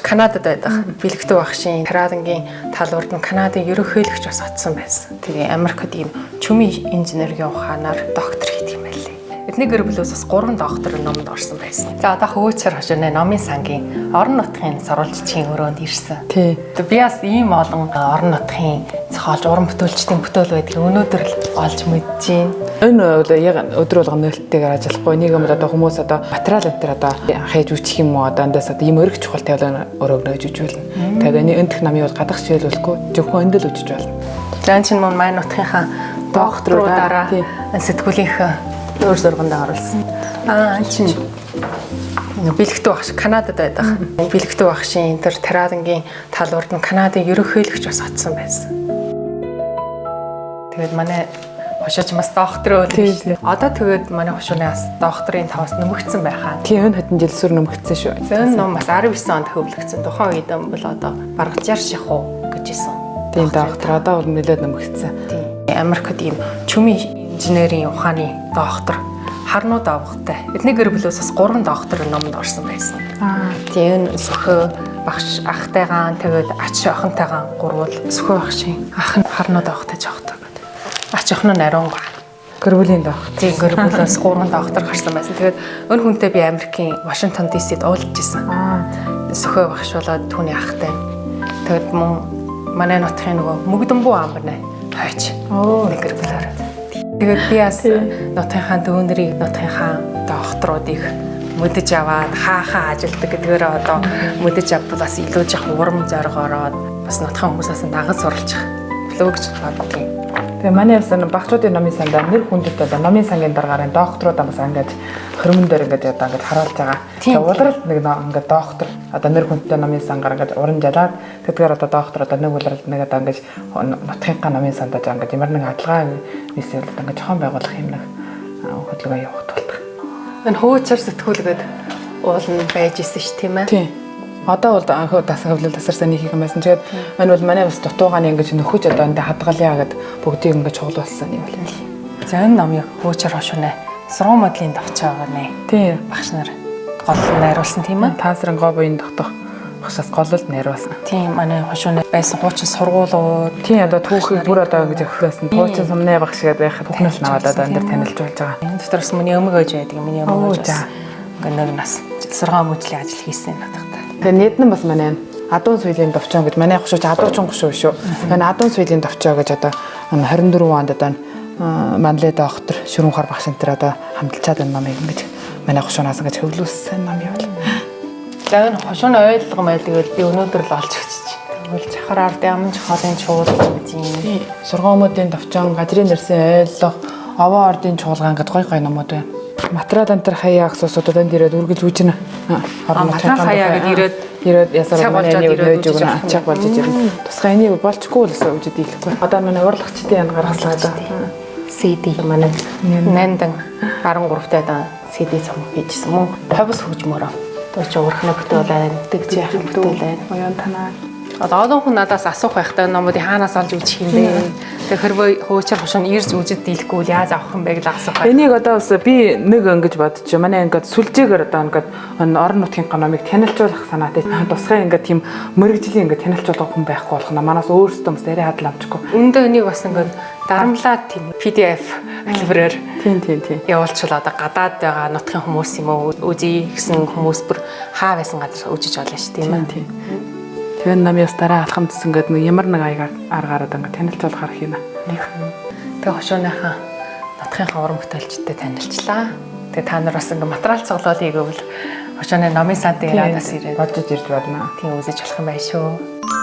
Канадад байдаг. Бэлэгдүү багшийн Канадагийн талбарт нь Канадын ерөнхийлөгч бас очсон байсан. Тэгээ Америкт ийм чүмийн инженерийн ухаанаар доктор хийдэг юм байлээ. Эдний гэр бүлээс бас 3 доктор номонд орсон байсан. За одоо хөөцөр хожооны номын сангийн орон нутгийн сурвалжчийн өрөөнд ирсэн. Тий. Би бас ийм олон орон нутгийн зохиолч, уран бүтээлчдийн бүтээл байдгийг өнөөдөр л олж мэдэж байна. Энэ яг өдөр болгон нээлттэйгээр ажиллахгүй нэг юм одоо хүмүүс одоо материал энэ төр одоо хайж үчих юм уу одоо эндээс одоо ийм өргөж чухал тавилан өрөөгнө гэж үжиж байна. Тэгээд энэ эндх намын бол гадах шийлүүлэхгүй зөвхөн эндэл үжиж байна. За энэ чинь маань нутгийнхаа докторуудаараа сэтгүүлийнхээ өөр зурганд оруулсан. Энэ чинь бэлэгдүү багш Канадад байдаг. Бэлэгдүү багшийн тэр Канадагийн талбарт нь Канадын ерөнхийлөгч бас очсон байсан. Тэгээд манай хошооч бас доктор өлөө. Одоо тэгээд манай хошооны бас докторийн таваас нэмэгдсэн байхаа. Тийм энэ хэдэн жил сүр нэмэгдсэн шүү. Энэ ном бас 19 онд хөвлөгдсөн. Тухайн үед бол одоо бараг 60 шахуу гэж исэн. Тийм доктор одоо бол нэлээд нэмэгдсэн. Тийм. Америкт ийм чүмийн инженерийн ухааны доктор харнууд авахтай. Эдний гэр бүлээс бас 3 доктор номонд орсон байсан. Тийм энэ сөхөө багш ахтайгаан тэгээд ач охинтойгаан гурвал сөхөө багшийн ах нь харнууд авахтай жоохтой. Ач охин нь ариун ба. Гэр бүлийн доктор. Тийм гэр бүлээс 3 доктор гарсан байсан. Тэгээд өн хүнтэй би Америкийн Вашингтон DC-д уулзж исэн. Сөхөө багш болоод түүний ахтай. Тэгээд мөн манай нутгийн нөгөө мөгдөнбүү амар нэ хойч. Нэг гэр бүлээр. Тэгээд би бас нутгийнхаа дүүнэрийг нутгийнхаа докторуудыг мэдэж аваад хаахаа ажилдаг гэдгээр одоо мэдэж авбал бас илүү жоохон урам зориг ороод бас нутгийн хүмүүсээс дагаж суралцах болов гэж боддог юм. Тэгээ манай бас багчуудын номын сандаа нэр хүндэт одоо номын сангийн дараагаар докторууд бас ингээд хөрмөн дээр ингээд одоо ингээд харуулж байгаа. Тэгээ улиралд нэг ингээд доктор одоо нэр хүндтэй номын сангаар ингээд уран жалаад тэдгээр одоо доктор одоо нэг улиралд нэг одоо ингээд нутгийнхаа номын сандаа ингээд ямар нэг адилгаа нийсэл ингээд жохон байгуулах юм нэг хөдөлгөөн явуулт болдог. Энэ хөөцөр сэтгүүлгээд уулна байж исэн ш тийм ээ. Тийм. Одоо бол анх хөвлөл тасарсан нэг юм байсан. Тэгээд мань бол манай бас дутуугааны ингэж нөхөж одоо энэ хадгалъя гэд бүгдийг ингэж чуулуулсан юм байна. За энэ номыг хөөцөр хошоонэ сургууль моделийн давчаа байгаа нэ. Тийм. Багш нар гол найруулсан тийм ээ. Таасран гоо буйн дотох багшаас голол найруулсан. Тийм манай хошоонэ байсан хуучин сургуулиуд. Тийм одоо түүхийг бүр одоо ингэж өгсөн. Хуучин сумны багш гэдэг байхад бүхнээс наваад одоо энэ төр танилж болж байгаа. Энэ дотроос миний өмг ээж байдаг. Миний өмг ээж. Ингээ нэг нас сургууль моделийн ажил хийсэн надад. Тэгээ нийтэн бас манай Адуун суйлын довчоо гэж манай хошууч адуучин гошуу шүү. Тэгээ Адуун суйлын довчоо гэж одоо 24 онд одоо манлай доктор Шүрэн хар багш энэ одоо хамталчаад энэ номыг ингэж манай хошуунаас ингэж хөвлүүлсэн ном юм байна. За энэ хошууны ойлгом байлгүй би өнөөдөр л олж өгчиж. Тэгвэл чахар ард яман чухалын чуулга гэж юм. Сургуумуудын довчоон газрын нэрсийн ойлгох овоо ордын чуулган гэдэг гой номууд байна. Матраад антер хаяа асуусууд энд ирээд үргэлж үүжнэ. Матраад хаяа гэд ирээд ясаар манай нөөж өгнө ачааг болж ирнэ. Тусгай энийг болчгүй л өсөө үжид ийлэхгүй. Одоо манай урлагчдын гаргалгаа CD манай нандан 13 таа CD цом хийжсэн мөн ховс хөгжмөрөө. Тэр чи урхны бүтээл байна, тэгж яах бүтээл байна. Оён танаа. Одоо хүн надаас асуух байхдаа номуудыг хаанаас олж үзэх юм бэ? Тэр хэрвээ хөөчөр хошон ирж үзэж дийлэхгүй бол яаж авах юм бэ гэж асуух. Энийг одоо бас би нэг ингэж бодчих. Манай ингээд сүлжээгээр одоо ингээд орон нутгийн номыг танилцуулах санаатай. Тусгай ингээд тийм мөрөгжлийн ингээд танилцуулах хүн байхгүй болох нь манаас өөрсдөө бас арай хадал авчихгүй. Үндэ энийг бас ингээд дарамлаад тийм PDF хэлбэрээр тийм явуулчихвал одоо гадаад байгаа нутгийн хүмүүс юм уу үзье гэсэн хүмүүс бүр хаа байсан газар үжиж олно ш тийм ээ. Тэр намаас дараа алхамдсан гэдэг нэг ямар нэг аргаараа ингээд танилцуулах арга юм. Тэгээ хошууныхаа нутгийнхаа уран бүтээлчтэй танилцлаа. Тэгээ та нар бас ингээд материал цуглуулъя гэвэл хошууны номын сантыг надаас ирээд бодож ирж байна. Тийм үзэж болох юм байна шүү.